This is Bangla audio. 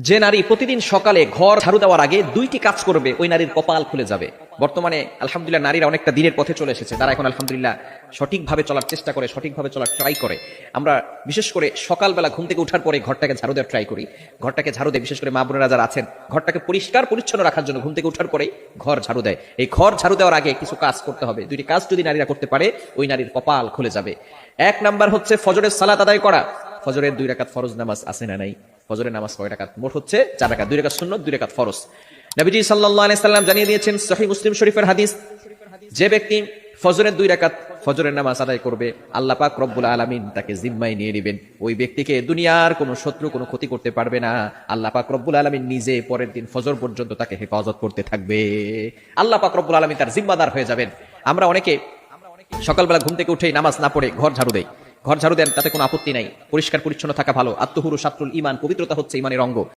যে নারী প্রতিদিন সকালে ঘর ঝাড়ু দেওয়ার আগে দুইটি কাজ করবে ওই নারীর কপাল খুলে যাবে। বর্তমানে আলহামদুলিল্লাহ নারীরা অনেকটা দিনের পথে চলে এসেছে, তারা এখন আলহামদুলিল্লাহ সঠিকভাবে চলার চেষ্টা করে, সঠিকভাবে চলার ট্রাই করে। আমরা বিশেষ করে সকালবেলা ঘুম থেকে ওঠার পরে ঘরটাকে ঝাড়ু দেওয়ার ট্রাই করি। ঘরটাকে ঝাড়ু দেয়, বিশেষ করে মা বোনেরা যারা আছেন ঘরটাকে পরিষ্কার পরিচ্ছন্ন রাখার জন্য ঘুম থেকে ওঠার পরেই ঘর ঝাড়ু দেয়। এই ঘর ঝাড়ু দেওয়ার আগে কিছু কাজ করতে হবে। দুইটি কাজ যদি নারীরা করতে পারে ওই নারীর কপাল খুলে যাবে। এক নাম্বার হচ্ছে ফজরের সালাত আদায় করা। ফজরের 2 রাকাত ফরজ নামাজ আছে না নাই? ফজরের নামাজ কয় রাকাত? মোট হচ্ছে 4 রাকাত, 2 রাকাত সুন্নত, 2 রাকাত ফরজ। নবীজি সাল্লাল্লাহু আলাইহি সাল্লাম জানিয়ে দিয়েছেন, সহিহ মুসলিম শরীফের হাদিস, যে ব্যক্তি ফজরের 2 রাকাত ফজরের নামাজ আদায় করবে, আল্লাহ পাক রব্বুল আলামিন তাকে জিম্মায় নিয়ে নেবেন। ওই ব্যক্তিকে দুনিয়ার কোনো শত্রু কোনো ক্ষতি করতে পারবে না। আল্লাহ পাক রব্বুল আলামিন নিজে পরের দিন ফজর পর্যন্ত তাকে হেফাজত করতে থাকবে। আল্লাহ পাক রব্বুল আলামিন তার জিম্মাদার হয়ে যাবেন। আমরা অনেকে সকালবেলা ঘুম থেকে উঠেই নামাজ না পড়ে ঘর ঝাড়ু দেই। ঘর ঝাড়ু দেন, তাতে কোনো আপত্তি নাই, পরিষ্কার পরিচ্ছন্ন থাকা ভালো। আত্মহুরু শাত্রুল ঈমান, পবিত্রতা হচ্ছে ঈমানের অঙ্গ।